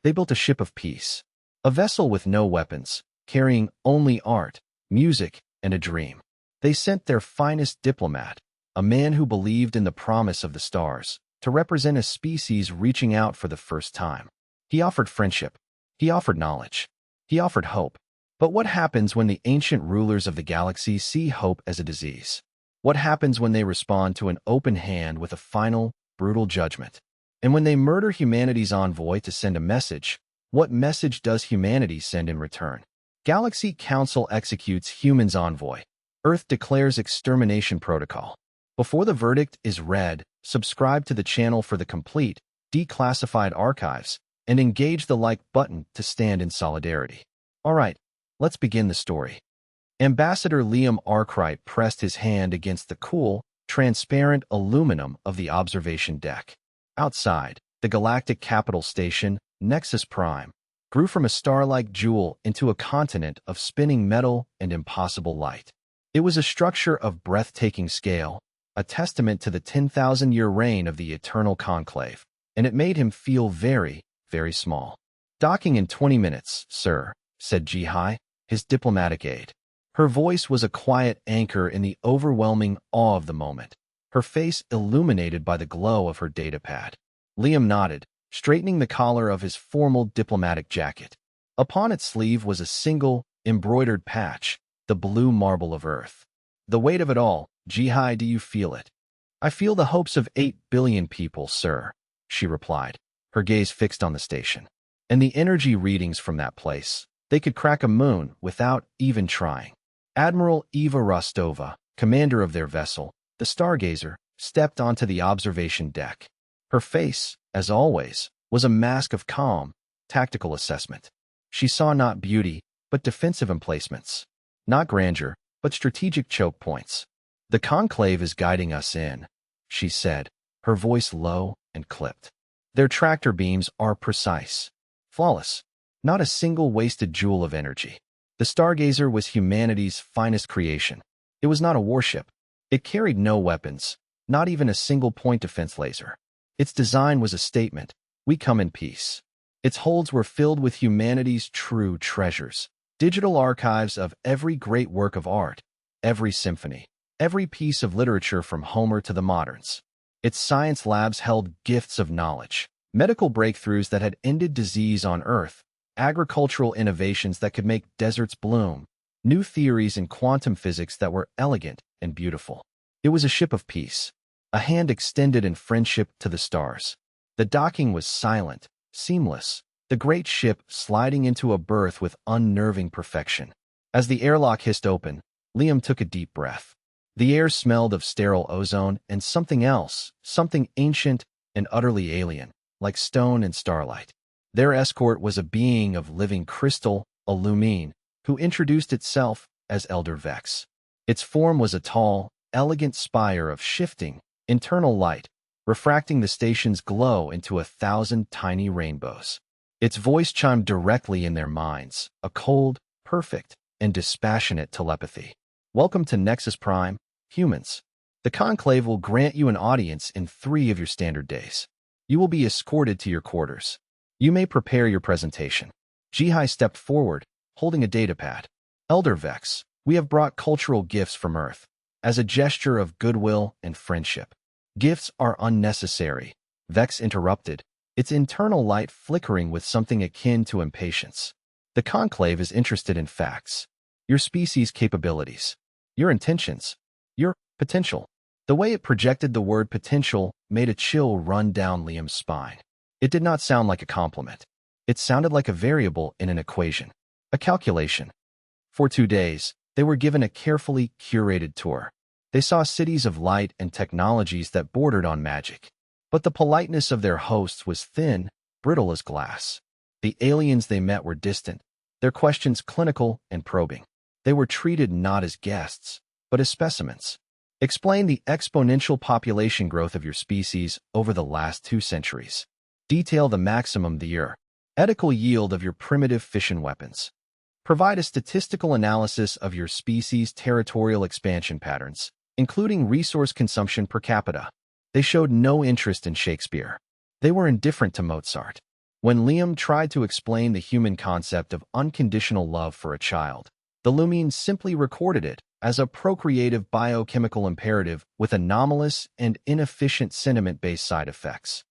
They built a ship of peace, a vessel with no weapons, carrying only art, music, and a dream. They sent their finest diplomat, a man who believed in the promise of the stars, to represent a species reaching out for the first time. He offered friendship. He offered knowledge. He offered hope. But what happens when the ancient rulers of the galaxy see hope as a disease? What happens when they respond to an open hand with a final, brutal judgment? And when they murder humanity's envoy to send a message, what message does humanity send in return? Galactic Council executes humans' envoy. Earth declares extermination protocol. Before the verdict is read, subscribe to the channel for the complete, declassified archives, and engage the like button to stand in solidarity. Alright, let's begin the story. Ambassador Liam Arkwright pressed his hand against the cool, transparent aluminum of the observation deck. Outside, the galactic capital station, Nexus Prime, grew from a star-like jewel into a continent of spinning metal and impossible light. It was a structure of breathtaking scale, a testament to the 10,000-year reign of the Eternal Conclave, and it made him feel very, very small. "Docking in 20 minutes, sir," said Ji-Hai, his diplomatic aide. Her voice was a quiet anchor in the overwhelming awe of the moment, her face illuminated by the glow of her datapad. Liam nodded, straightening the collar of his formal diplomatic jacket. Upon its sleeve was a single, embroidered patch, the blue marble of Earth. "The weight of it all, Ji-Hai, do you feel it?" "I feel the hopes of 8 billion people, sir," she replied, her gaze fixed on the station. "And the energy readings from that place, they could crack a moon without even trying." Admiral Eva Rostova, commander of their vessel, the Stargazer, stepped onto the observation deck. Her face, as always, was a mask of calm, tactical assessment. She saw not beauty, but defensive emplacements. Not grandeur, but strategic choke points. "The conclave is guiding us in," she said, her voice low and clipped. "Their tractor beams are precise, flawless, not a single wasted joule of energy. The Stargazer was humanity's finest creation. It was not a warship. It carried no weapons, not even a single-point defense laser. Its design was a statement: we come in peace. Its holds were filled with humanity's true treasures, digital archives of every great work of art, every symphony, every piece of literature from Homer to the moderns. Its science labs held gifts of knowledge, medical breakthroughs that had ended disease on Earth, agricultural innovations that could make deserts bloom, new theories in quantum physics that were elegant and beautiful. It was a ship of peace, a hand extended in friendship to the stars. The docking was silent, seamless, the great ship sliding into a berth with unnerving perfection. As the airlock hissed open, Liam took a deep breath. The air smelled of sterile ozone and something else, something ancient and utterly alien, like stone and starlight. Their escort was a being of living crystal, a Lumine, who introduced itself as Elder Vex. Its form was a tall, elegant spire of shifting, internal light, refracting the station's glow into 1,000 tiny rainbows. Its voice chimed directly in their minds, a cold, perfect, and dispassionate telepathy. "Welcome to Nexus Prime, humans. The Conclave will grant you an audience in 3 of your standard days. You will be escorted to your quarters. You may prepare your presentation." Ji-Hai stepped forward, holding a datapad. "Elder Vex, we have brought cultural gifts from Earth, as a gesture of goodwill and friendship." "Gifts are unnecessary," Vex interrupted, its internal light flickering with something akin to impatience. "The Conclave is interested in facts, your species' capabilities, your intentions, your potential." The way it projected the word potential made a chill run down Liam's spine. It did not sound like a compliment. It sounded like a variable in an equation, a calculation. For 2 days, they were given a carefully curated tour. They saw cities of light and technologies that bordered on magic. But the politeness of their hosts was thin, brittle as glass. The aliens they met were distant, their questions clinical and probing. They were treated not as guests, but as specimens. "Explain the exponential population growth of your species over the last 2 centuries. Detail the maximum theoretical yield of your primitive fission weapons. Provide a statistical analysis of your species' territorial expansion patterns, including resource consumption per capita." They showed no interest in Shakespeare. They were indifferent to Mozart. When Liam tried to explain the human concept of unconditional love for a child, the Lumines simply recorded it as a procreative biochemical imperative with anomalous and inefficient sentiment-based side effects.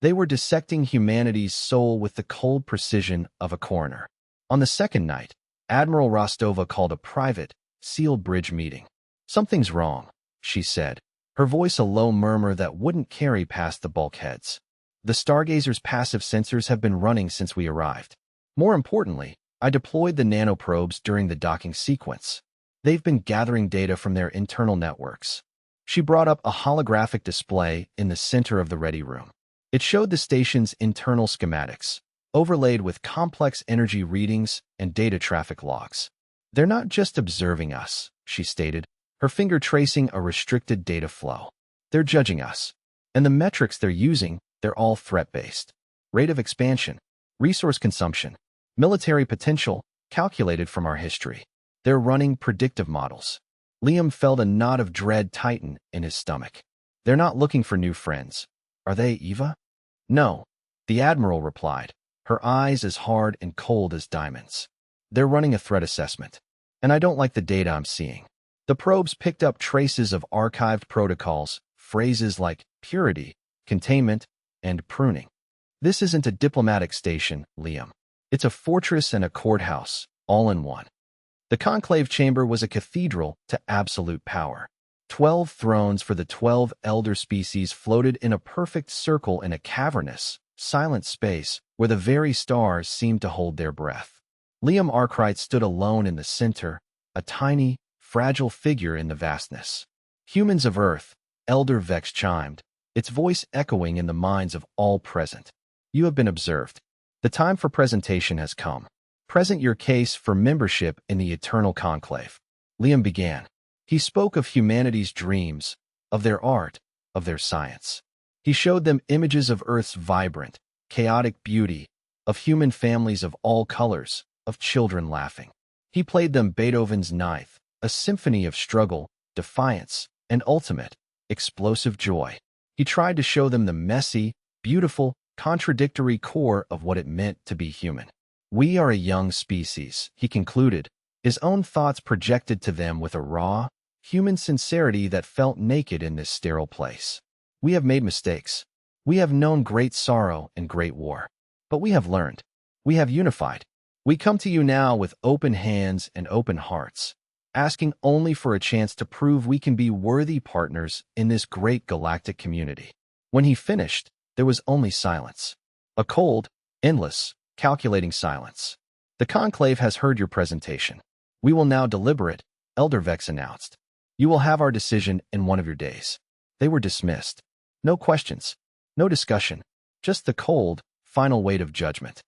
They were dissecting humanity's soul with the cold precision of a coroner. On the second night, Admiral Rostova called a private, sealed bridge meeting. "Something's wrong," she said, her voice a low murmur that wouldn't carry past the bulkheads. "The Stargazer's passive sensors have been running since we arrived. More importantly, I deployed the nanoprobes during the docking sequence. They've been gathering data from their internal networks." She brought up a holographic display in the center of the ready room. It showed the station's internal schematics, overlaid with complex energy readings and data traffic logs. "They're not just observing us," she stated, her finger tracing a restricted data flow. "They're judging us. And the metrics they're using, they're all threat-based. Rate of expansion, resource consumption, military potential, calculated from our history. They're running predictive models." Liam felt a knot of dread tighten in his stomach. "They're not looking for new friends. Are they, Eva?" "No," the Admiral replied, her eyes as hard and cold as diamonds. "They're running a threat assessment. And I don't like the data I'm seeing." The probes picked up traces of archived protocols, phrases like purity, containment, and pruning. "This isn't a diplomatic station, Liam. It's a fortress and a courthouse, all in one." The conclave chamber was a cathedral to absolute power. 12 thrones for the 12 elder species floated in a perfect circle in a cavernous, silent space where the very stars seemed to hold their breath. Liam Arkwright stood alone in the center, a tiny, fragile figure in the vastness. "Humans of Earth," Elder Vex chimed, its voice echoing in the minds of all present. "You have been observed. The time for presentation has come. Present your case for membership in the Eternal Conclave." Liam began. He spoke of humanity's dreams, of their art, of their science. He showed them images of Earth's vibrant, chaotic beauty, of human families of all colors, of children laughing. He played them Beethoven's Ninth, a symphony of struggle, defiance, and ultimate, explosive joy. He tried to show them the messy, beautiful, contradictory core of what it meant to be human. "We are a young species," he concluded, his own thoughts projected to them with a raw, human sincerity that felt naked in this sterile place. "We have made mistakes. We have known great sorrow and great war. But we have learned. We have unified. We come to you now with open hands and open hearts, asking only for a chance to prove we can be worthy partners in this great galactic community." When he finished, there was only silence. A cold, endless, calculating silence. "The Conclave has heard your presentation. We will now deliberate," Elder Vex announced. "You will have our decision in one of your days." They were dismissed. No questions, no discussion, just the cold, final weight of judgment.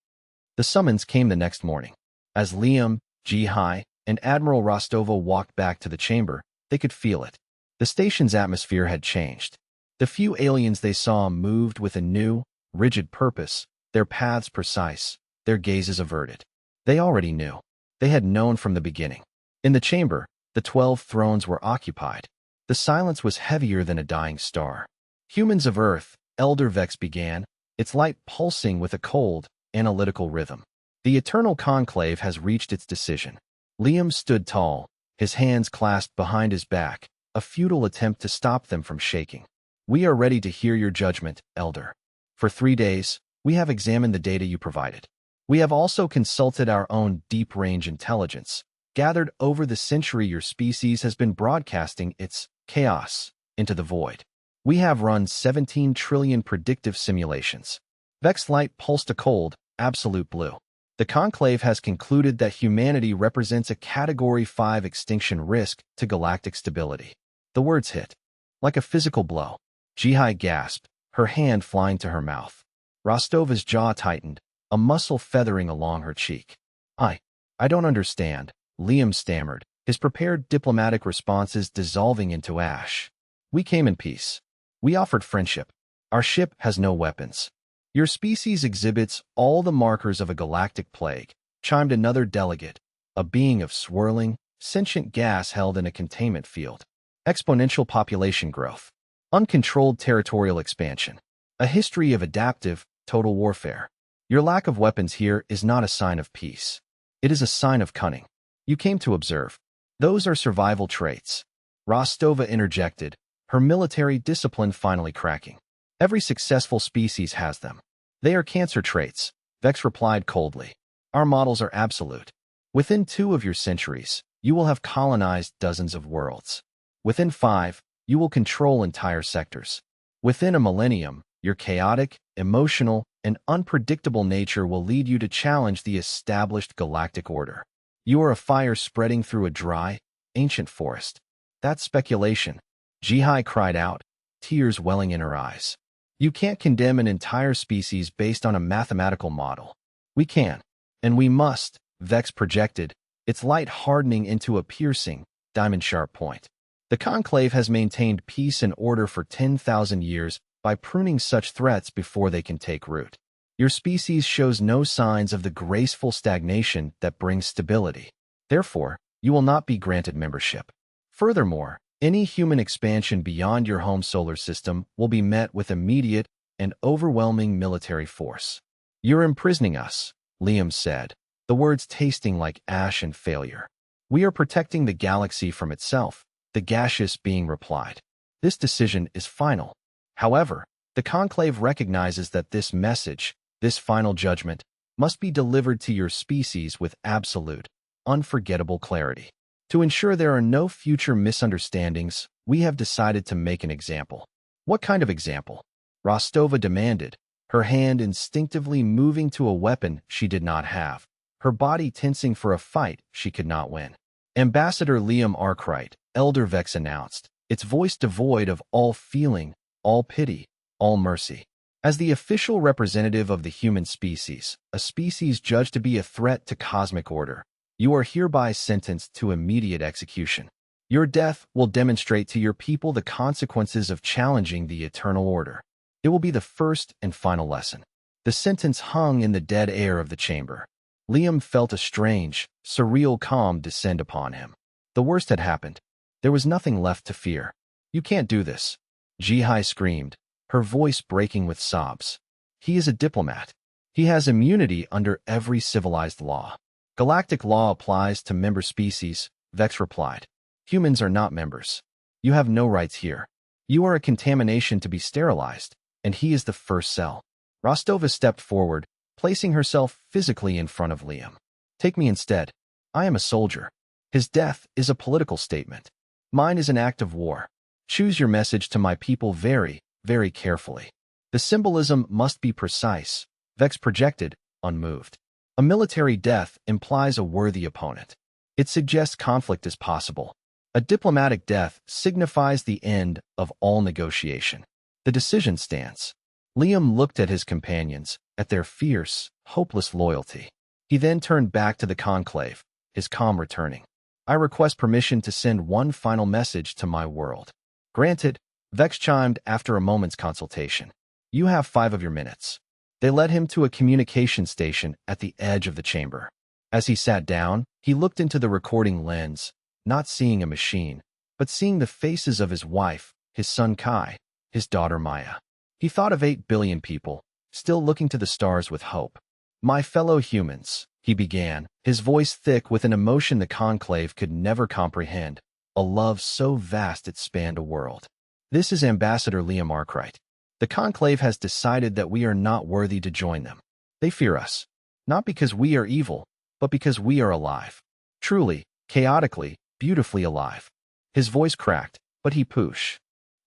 The summons came the next morning. As Liam, Jihai, and Admiral Rostova walked back to the chamber, they could feel it. The station's atmosphere had changed. The few aliens they saw moved with a new, rigid purpose, their paths precise, their gazes averted. They already knew. They had known from the beginning. In the chamber, the 12 thrones were occupied. The silence was heavier than a dying star. "Humans of Earth," Elder Vex began, its light pulsing with a cold, analytical rhythm. "The Eternal Conclave has reached its decision." Liam stood tall, his hands clasped behind his back, a futile attempt to stop them from shaking. "We are ready to hear your judgment, Elder. For 3 days, we have examined the data you provided. We have also consulted our own deep-range intelligence, gathered over the century your species has been broadcasting its chaos into the void. We have run 17 trillion predictive simulations." Vex light pulsed a cold, absolute blue. "The Conclave has concluded that humanity represents a Category 5 extinction risk to galactic stability." The words hit. Like a physical blow. Jihai gasped, her hand flying to her mouth. Rostova's jaw tightened, a muscle feathering along her cheek. I don't understand," Liam stammered, his prepared diplomatic responses dissolving into ash. "We came in peace. We offered friendship. Our ship has no weapons. Your species exhibits all the markers of a galactic plague," chimed another delegate, a being of swirling, sentient gas held in a containment field. "Exponential population growth. Uncontrolled territorial expansion. A history of adaptive, total warfare." Your lack of weapons here is not a sign of peace. It is a sign of cunning. You came to observe. Those are survival traits. Rostova interjected, her military discipline finally cracking. Every successful species has them. They are cancer traits, Vex replied coldly. Our models are absolute. Within 2 of your centuries, you will have colonized dozens of worlds. Within 5, you will control entire sectors. Within a millennium, your chaotic, emotional, and unpredictable nature will lead you to challenge the established galactic order. You are a fire spreading through a dry, ancient forest. That's speculation. Jihai cried out, tears welling in her eyes. You can't condemn an entire species based on a mathematical model. We can. And we must, Vex projected, its light hardening into a piercing, diamond-sharp point. The Conclave has maintained peace and order for 10,000 years by pruning such threats before they can take root. Your species shows no signs of the graceful stagnation that brings stability. Therefore, you will not be granted membership. Furthermore, any human expansion beyond your home solar system will be met with immediate and overwhelming military force. You're imprisoning us, Liam said, the words tasting like ash and failure. We are protecting the galaxy from itself, the gaseous being replied. This decision is final. However, the Conclave recognizes that this message, this final judgment, must be delivered to your species with absolute, unforgettable clarity. To ensure there are no future misunderstandings, we have decided to make an example. What kind of example? Rostova demanded, her hand instinctively moving to a weapon she did not have, her body tensing for a fight she could not win. Ambassador Liam Arkwright, Elder Vex announced, its voice devoid of all feeling, all pity, all mercy. As the official representative of the human species, a species judged to be a threat to cosmic order, you are hereby sentenced to immediate execution. Your death will demonstrate to your people the consequences of challenging the eternal order. It will be the first and final lesson. The sentence hung in the dead air of the chamber. Liam felt a strange, surreal calm descend upon him. The worst had happened. There was nothing left to fear. You can't do this, Jihai screamed, her voice breaking with sobs. He is a diplomat. He has immunity under every civilized law. Galactic law applies to member species, Vex replied. Humans are not members. You have no rights here. You are a contamination to be sterilized, and he is the first cell. Rostova stepped forward, placing herself physically in front of Liam. Take me instead. I am a soldier. His death is a political statement. Mine is an act of war. Choose your message to my people very, very carefully. The symbolism must be precise, Vex projected, unmoved. A military death implies a worthy opponent. It suggests conflict is possible. A diplomatic death signifies the end of all negotiation. The decision stands. Liam looked at his companions, at their fierce, hopeless loyalty. He then turned back to the Conclave, his calm returning. I request permission to send one final message to my world. Granted, Vex chimed after a moment's consultation. You have 5 of your minutes. They led him to a communication station at the edge of the chamber. As he sat down, he looked into the recording lens, not seeing a machine, but seeing the faces of his wife, his son Kai, his daughter Maya. He thought of 8 billion people, still looking to the stars with hope. My fellow humans, he began, his voice thick with an emotion the Conclave could never comprehend, a love so vast it spanned a world. This is Ambassador Liam Arkwright. The Conclave has decided that we are not worthy to join them. They fear us, not because we are evil, but because we are alive. Truly, chaotically, beautifully alive. His voice cracked, but he pushed.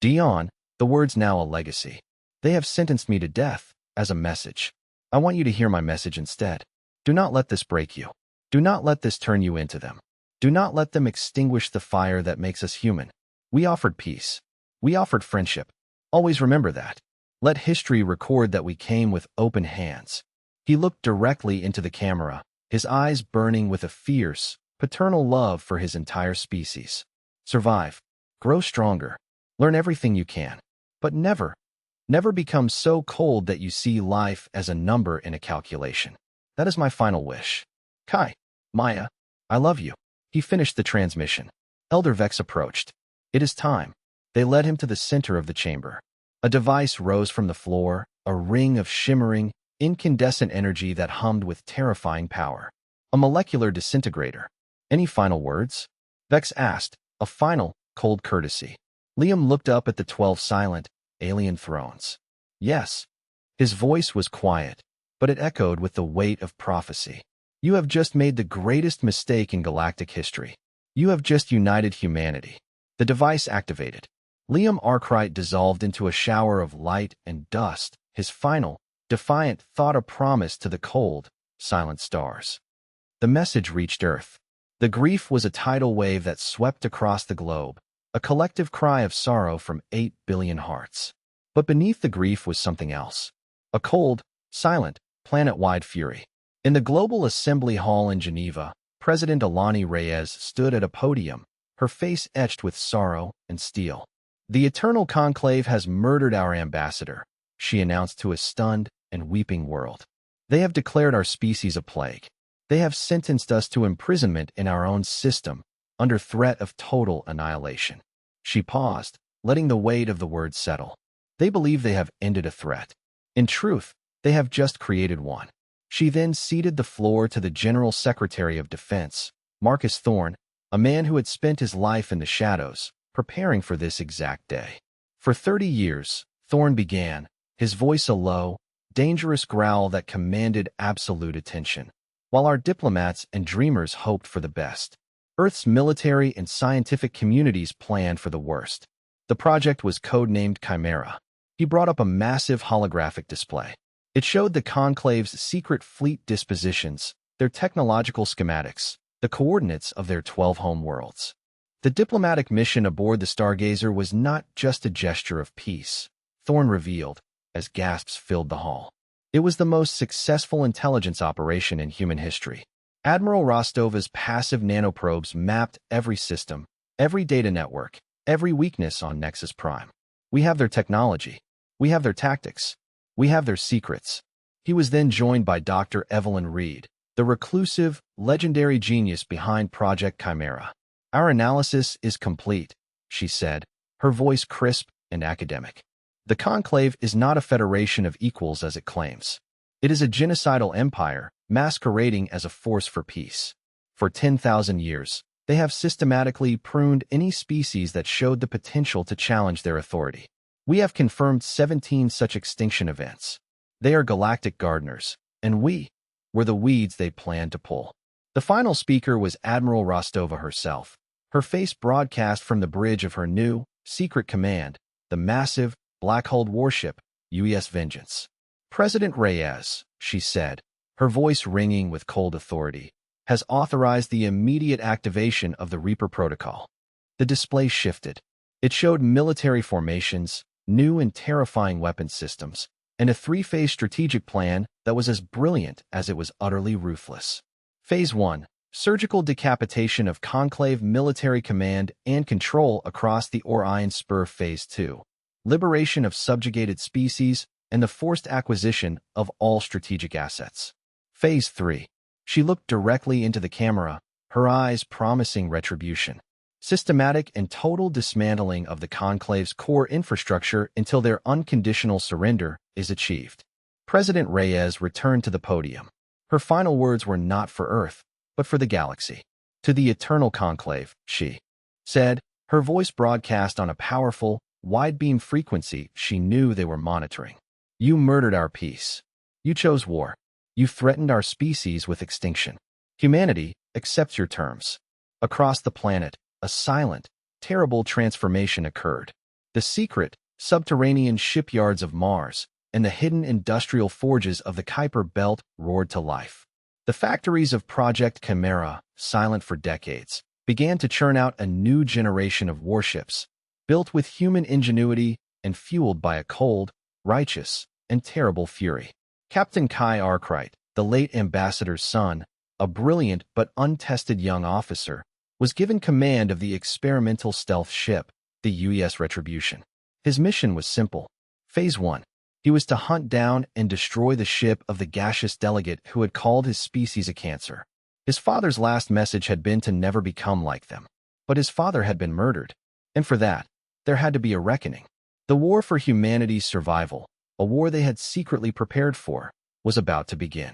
Dion, the words now a legacy. They have sentenced me to death, as a message. I want you to hear my message instead. Do not let this break you. Do not let this turn you into them. Do not let them extinguish the fire that makes us human. We offered peace. We offered friendship. Always remember that. Let history record that we came with open hands. He looked directly into the camera, his eyes burning with a fierce, paternal love for his entire species. Survive. Grow stronger. Learn everything you can. But never, never become so cold that you see life as a number in a calculation. That is my final wish. Kai, Maya, I love you. He finished the transmission. Elder Vex approached. It is time. They led him to the center of the chamber. A device rose from the floor, a ring of shimmering, incandescent energy that hummed with terrifying power. A molecular disintegrator. Any final words? Vex asked, a final, cold courtesy. Liam looked up at the 12 silent, alien thrones. Yes. His voice was quiet, but it echoed with the weight of prophecy. You have just made the greatest mistake in galactic history. You have just united humanity. The device activated. Liam Arkwright dissolved into a shower of light and dust, his final, defiant thought a promise to the cold, silent stars. The message reached Earth. The grief was a tidal wave that swept across the globe, a collective cry of sorrow from 8 billion hearts. But beneath the grief was something else. A cold, silent, planet-wide fury. In the Global Assembly Hall in Geneva, President Alani Reyes stood at a podium, her face etched with sorrow and steel. The Eternal Conclave has murdered our ambassador, she announced to a stunned and weeping world. They have declared our species a plague. They have sentenced us to imprisonment in our own system, under threat of total annihilation. She paused, letting the weight of the words settle. They believe they have ended a threat. In truth, they have just created one. She then ceded the floor to the General Secretary of Defense, Marcus Thorne, a man who had spent his life in the shadows, preparing for this exact day. For 30 years, Thorne began, his voice a low, dangerous growl that commanded absolute attention. While our diplomats and dreamers hoped for the best, Earth's military and scientific communities planned for the worst. The project was codenamed Chimera. He brought up a massive holographic display. It showed the Conclave's secret fleet dispositions, their technological schematics, the coordinates of their 12 home worlds. The diplomatic mission aboard the Stargazer was not just a gesture of peace, Thorne revealed, as gasps filled the hall. It was the most successful intelligence operation in human history. Admiral Rostova's passive nanoprobes mapped every system, every data network, every weakness on Nexus Prime. We have their technology. We have their tactics. We have their secrets. He was then joined by Dr. Evelyn Reed, the reclusive, legendary genius behind Project Chimera. Our analysis is complete, she said, her voice crisp and academic. The Conclave is not a federation of equals as it claims. It is a genocidal empire, masquerading as a force for peace. For 10,000 years, they have systematically pruned any species that showed the potential to challenge their authority. We have confirmed 17 such extinction events. They are galactic gardeners, and we were the weeds they planned to pull. The final speaker was Admiral Rostova herself, her face broadcast from the bridge of her new, secret command, the massive, black-hulled warship, UES Vengeance. President Reyes, she said, her voice ringing with cold authority, has authorized the immediate activation of the Reaper Protocol. The display shifted. It showed military formations, new and terrifying weapons systems, and a three-phase strategic plan that was as brilliant as it was utterly ruthless. Phase 1. Surgical decapitation of Conclave military command and control across the Orion Spur. Phase 2. Liberation of subjugated species and the forced acquisition of all strategic assets. Phase 3. She looked directly into the camera, her eyes promising retribution. Systematic and total dismantling of the Conclave's core infrastructure until their unconditional surrender is achieved. President Reyes returned to the podium. Her final words were not for Earth, but for the galaxy. To the Eternal Conclave, she said, her voice broadcast on a powerful, wide-beam frequency she knew they were monitoring. You murdered our peace. You chose war. You threatened our species with extinction. Humanity accepts your terms. Across the planet, a silent, terrible transformation occurred. The secret, subterranean shipyards of Mars and the hidden industrial forges of the Kuiper Belt roared to life. The factories of Project Chimera, silent for decades, began to churn out a new generation of warships, built with human ingenuity and fueled by a cold, righteous, and terrible fury. Captain Kai Arkwright, the late ambassador's son, a brilliant but untested young officer, was given command of the experimental stealth ship, the UES Retribution. His mission was simple. Phase 1. He was to hunt down and destroy the ship of the gaseous delegate who had called his species a cancer. His father's last message had been to never become like them. But his father had been murdered, and for that, there had to be a reckoning. The war for humanity's survival, a war they had secretly prepared for, was about to begin.